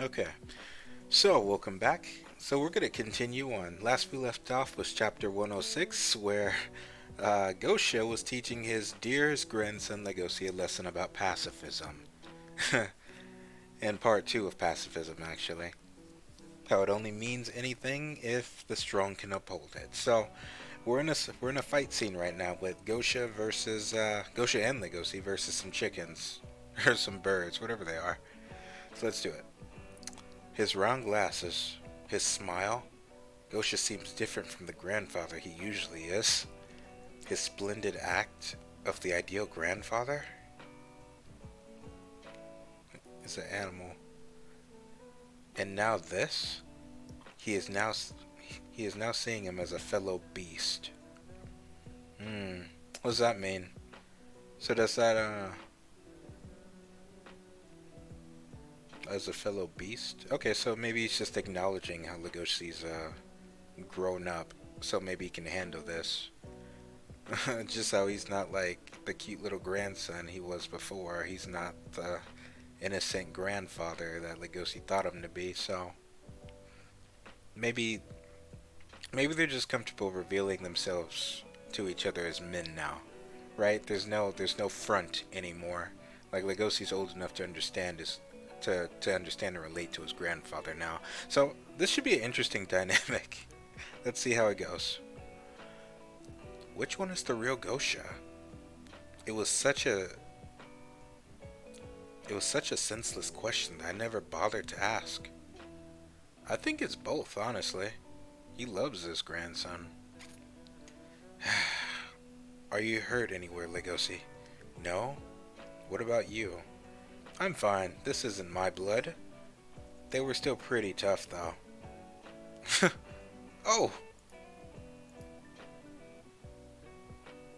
Okay, so welcome back. So we're gonna continue on. Last we left off was chapter 106, where Gosha was teaching his dearest grandson Legosi a lesson about pacifism, and part two of pacifism actually. How it only means anything if the strong can uphold it. So we're in a fight scene right now with Gosha versus Gosha and Legosi versus some chickens or some birds, whatever they are. So let's do it. His round glasses, his smile. Gosha seems different from the grandfather he usually is. His splendid act of the ideal grandfather is an animal. And now this, he is now he is now seeing him as a fellow beast. Hmm. What does that mean? So does that as a fellow beast? Okay, so maybe he's just acknowledging how Legoshi's grown up, so maybe he can handle this. Just how he's not like the cute little grandson he was before. He's not the innocent grandfather that Legoshi thought him to be. So maybe maybe they're just comfortable revealing themselves to each other as men now, right? There's no front anymore. Like Legoshi's old enough to understand his to understand and relate to his grandfather now. So this should be an interesting dynamic. Let's see how it goes. Which one is the real Gosha? It was such a it was such a senseless question that I never bothered to ask. I think it's both, honestly. He loves his grandson. Are you hurt anywhere, Legosi? No? What about you? I'm fine. This isn't my blood. They were still pretty tough, though. Oh!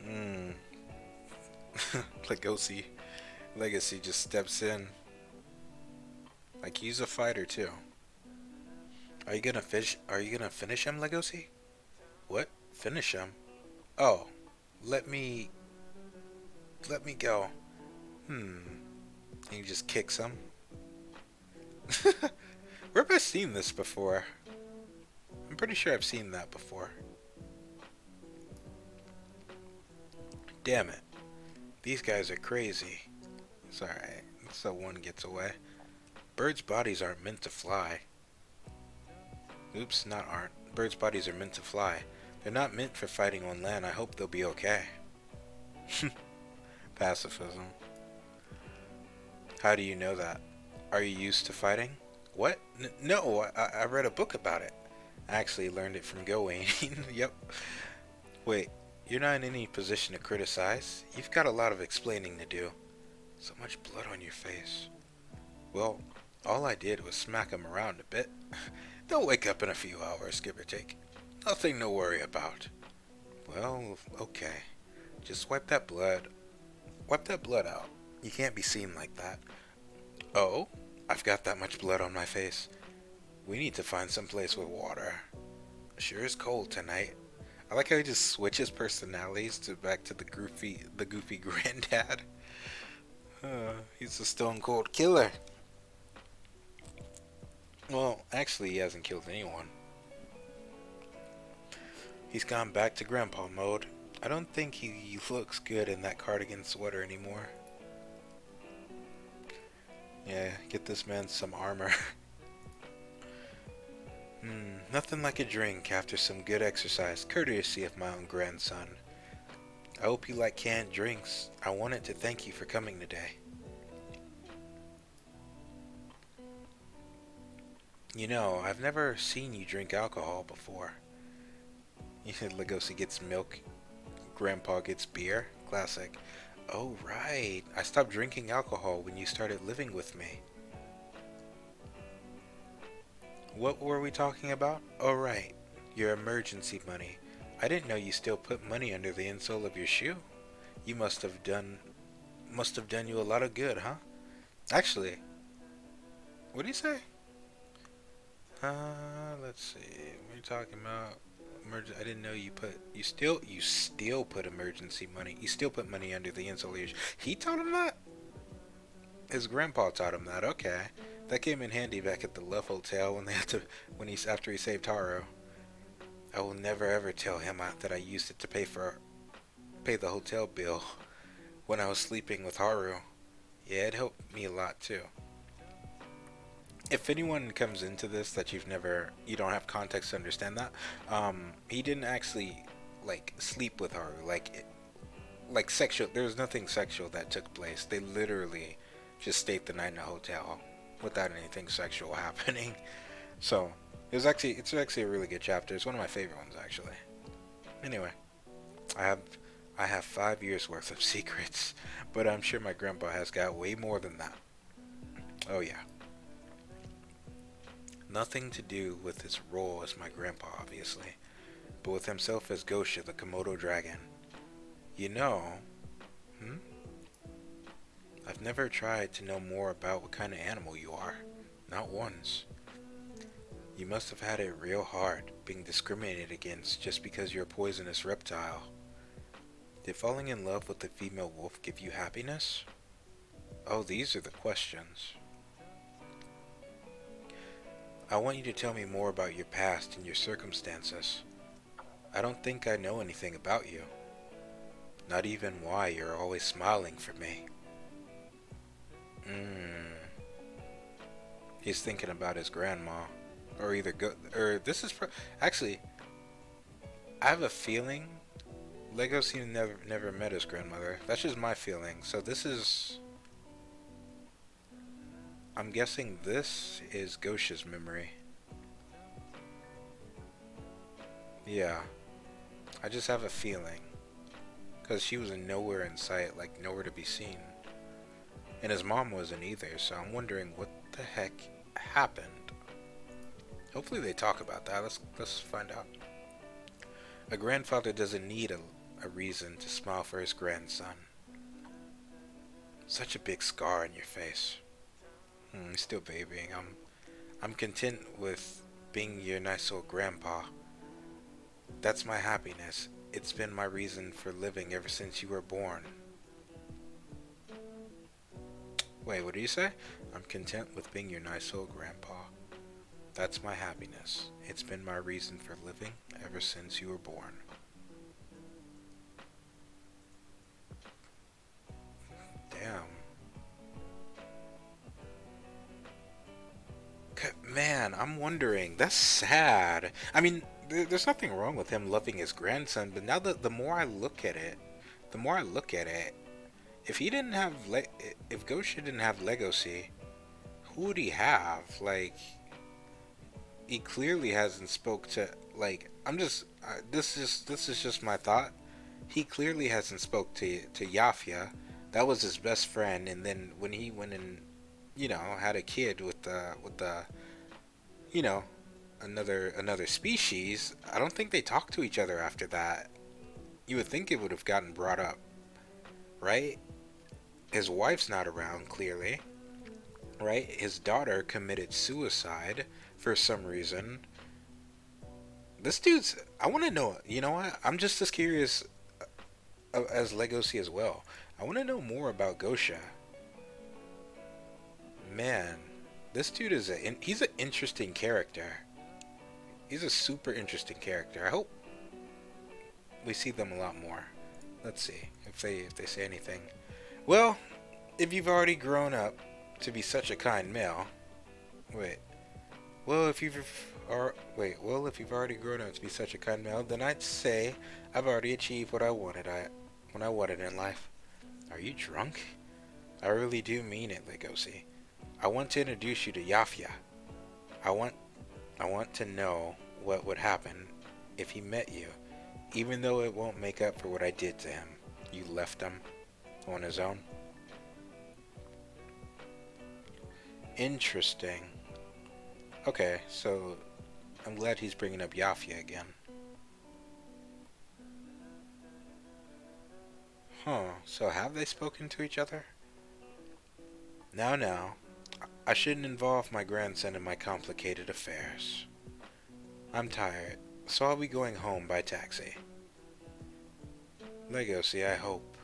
Hmm. Legosi. Legacy just steps in. Like he's a fighter too. Are you gonna finish him, Legosi? What? Finish him? Oh. Let me let me go. Hmm. And he just kicks him. Where have I seen this before? I'm pretty sure I've seen that before. Damn it. These guys are crazy. It's alright. So one gets away. Birds' bodies aren't meant to fly. Oops, not aren't. Birds' bodies are meant to fly. They're not meant for fighting on land. I hope they'll be okay. Pacifism. How do you know that? Are you used to fighting? What? No, I read a book about it. I actually learned it from Gawain. Yep. Wait, you're not in any position to criticize. You've got a lot of explaining to do. So much blood on your face. Well, all I did was smack him around a bit. They'll wake up in a few hours, give or take. Nothing to worry about. Well, okay. Just wipe that blood. Wipe that blood out. You can't be seen like that. Oh? I've got that much blood on my face. We need to find some place with water. Sure is cold tonight. I like how he just switches personalities to back to the goofy granddad. He's a stone cold killer. Well, actually, he hasn't killed anyone. He's gone back to grandpa mode. I don't think he looks good in that cardigan sweater anymore. Yeah, get this man some armor. Nothing like a drink after some good exercise, courtesy of my own grandson. I hope you like canned drinks. I wanted to thank you for coming today. You know, I've never seen you drink alcohol before. Legosi gets milk, Grandpa gets beer. Classic. Oh, right. I stopped drinking alcohol when you started living with me. What were we talking about? Oh, right. Your emergency money. I didn't know you still put money under the insole of your shoe. You must have done you a lot of good, huh? Actually, what do you say? Let's see. What are you talking about? I didn't know you still put emergency money. You still put money under the insole of your shoe. He taught him that? His grandpa taught him that. Okay. That came in handy back at the Love Hotel when they had to when he's after he saved Haru. I will never ever tell him that I used it to pay the hotel bill when I was sleeping with Haru. Yeah, it helped me a lot too. If anyone comes into this that you don't have context to understand that, he didn't actually like sleep with Haru, like sexual. There was nothing sexual that took place. They literally just stayed the night in a hotel without anything sexual happening. So it's actually a really good chapter. It's one of my favorite ones actually. Anyway, I have I have 5 years worth of secrets, but I'm sure my grandpa has got way more than that. Oh yeah. Nothing to do with his role as my grandpa, obviously, but with himself as Gosha, the Komodo dragon. You know, hmm? I've never tried to know more about what kind of animal you are. Not once. You must have had it real hard, being discriminated against just because you're a poisonous reptile. Did falling in love with the female wolf give you happiness? Oh, these are the questions. I want you to tell me more about your past and your circumstances. I don't think I know anything about you. Not even why you're always smiling for me. He's thinking about his grandma. Or either this is actually, I have a feeling Legoshi never met his grandmother. That's just my feeling. So this is, I'm guessing this is Gosha's memory. Yeah, I just have a feeling. Because she was nowhere in sight, like nowhere to be seen. And his mom wasn't either, so I'm wondering what the heck happened. Hopefully they talk about that. Let's find out. A grandfather doesn't need a reason to smile for his grandson. Such a big scar on your face. He's still babying. I'm content with being your nice old grandpa. That's my happiness. It's been my reason for living ever since you were born. Wait, what do you say? I'm content with being your nice old grandpa. That's my happiness. It's been my reason for living ever since you were born. Damn. Man, I'm wondering. That's sad. I mean, there's nothing wrong with him loving his grandson, but now the more I look at it, if he didn't have if Gosha didn't have Legacy, who would he have? Like, he clearly hasn't spoke to, like, I'm just this is just my thought. He clearly hasn't spoke to Yafia. That was his best friend, and then when he went and had a kid with the you know another species, I don't think they talked to each other after that. You would think it would have gotten brought up, right? His wife's not around, clearly, right? His daughter committed suicide for some reason. This dude's, I want to know, you know what? I'm just as curious as Legosi as well. I want to know more about Gosha. Man, this dude is he's an interesting character. He's a super interesting character. I hope we see them a lot more. Let's see if they say anything. Well, if you've already grown up to be such a kind male. Wait. Well, if you've already grown up to be such a kind male, then I'd say I've already achieved what I wanted in life. Are you drunk? I really do mean it, Legosi. I want to introduce you to Yafia. I want to know what would happen if he met you, even though it won't make up for what I did to him. You left him on his own. Interesting. Okay, so I'm glad he's bringing up Yafia again. Huh, so have they spoken to each other? Now, I shouldn't involve my grandson in my complicated affairs. I'm tired, so I'll be going home by taxi. Legacy, I hope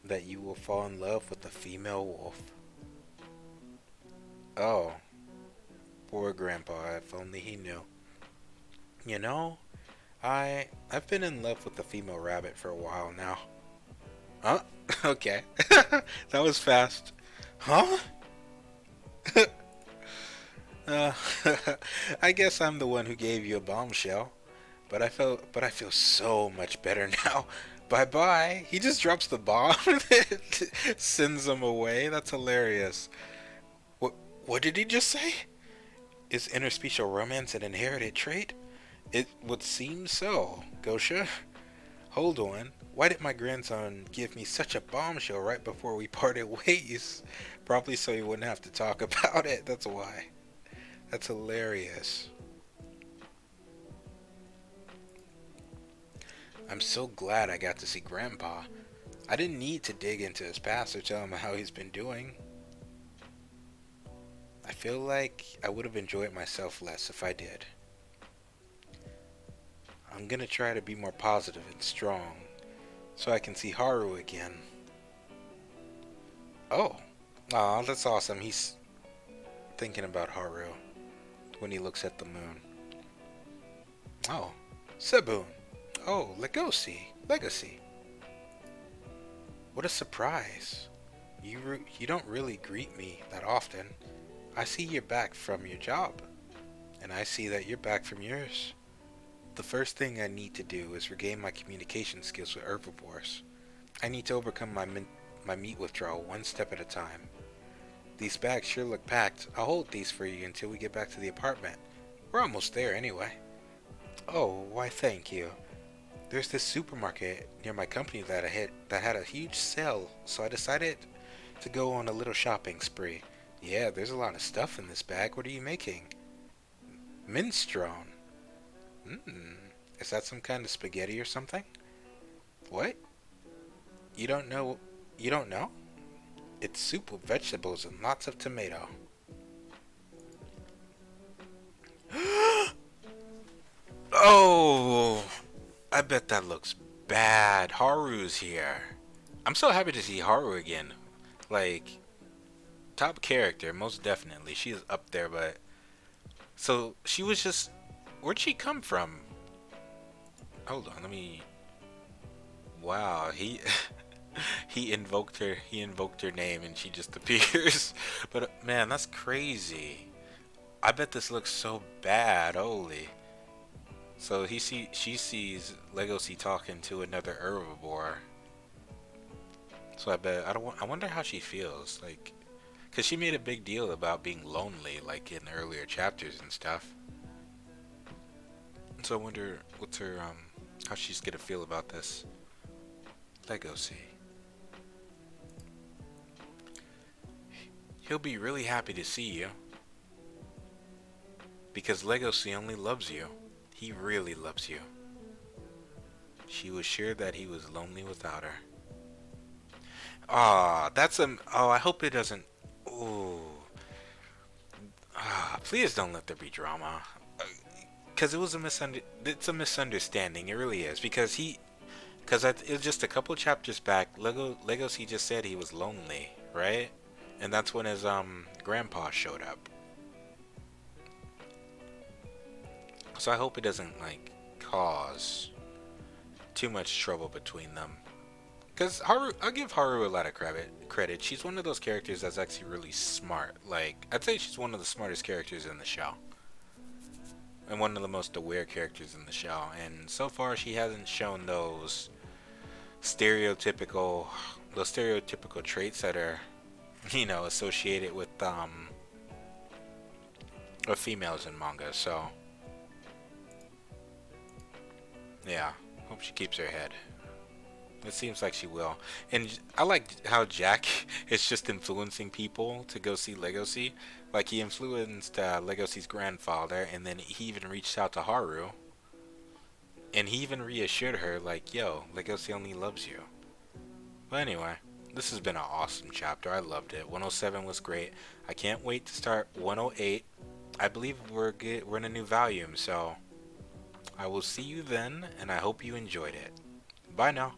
that you will fall in love with the female wolf. Oh, poor Grandpa. If only he knew. You know, I've been in love with the female rabbit for a while now. Huh? Okay. That was fast. Huh? Uh, I guess I'm the one who gave you a bombshell. But I feel so much better now. Bye bye. He just drops the bomb and sends him away. That's hilarious. What what did he just say? Is interspecial romance an inherited trait? It would seem so, Gosha. Hold on. Why did my grandson give me such a bombshell right before we parted ways? Probably so he wouldn't have to talk about it. That's why. That's hilarious. I'm so glad I got to see Grandpa. I didn't need to dig into his past or tell him how he's been doing. I feel like I would have enjoyed myself less if I did. I'm gonna try to be more positive and strong so I can see Haru again. Oh, aw, that's awesome. He's thinking about Haru when he looks at the moon. Oh, Sebun. Oh, Legacy. What a surprise. You don't really greet me that often. I see you're back from your job, and I see that you're back from yours. The first thing I need to do is regain my communication skills with herbivores. I need to overcome my meat withdrawal one step at a time. These bags sure look packed. I'll hold these for you until we get back to the apartment. We're almost there anyway. Oh, why thank you. There's this supermarket near my company that had a huge sale, so I decided to go on a little shopping spree. Yeah, there's a lot of stuff in this bag. What are you making? Minestrone. Mmm. Is that some kind of spaghetti or something? What? You don't know? You don't know? It's soup with vegetables and lots of tomato. Oh, I bet that looks bad. Haru's here. I'm so happy to see Haru again. Like, top character, most definitely. She is up there, but... So, she was just... Where'd she come from? Hold on, let me... Wow, he... he invoked her name and she just appears. But, man, that's crazy. I bet this looks so bad, holy. So, she sees Legacy talking to another herbivore. So I wonder how she feels, like, cause she made a big deal about being lonely, like in earlier chapters and stuff. So I wonder what's her how she's gonna feel about this. Legacy. He'll be really happy to see you, because Legacy only loves you. He really loves you. She was sure that he was lonely without her. Ah, that's a. Oh, I hope it doesn't. Ooh. Ah, please don't let there be drama. Because it was It's a misunderstanding. It really is. Because it was just a couple chapters back. Legacy just said he was lonely, right? And that's when his grandpa showed up. So I hope it doesn't like cause too much trouble between them. Because I'll give Haru a lot of credit. She's one of those characters that's actually really smart. Like, I'd say she's one of the smartest characters in the show. And one of the most aware characters in the show. And so far, she hasn't shown those stereotypical traits that are, associated with females in manga. So, yeah, hope she keeps her head. It seems like she will. And I like how Jack is just influencing people to go see Legacy. Like, he influenced Legacy's grandfather, and then he even reached out to Haru. And he even reassured her, like, yo, Legacy only loves you. But anyway, this has been an awesome chapter. I loved it. 107 was great. I can't wait to start 108. I believe we're in a new volume, so I will see you then, and I hope you enjoyed it. Bye now.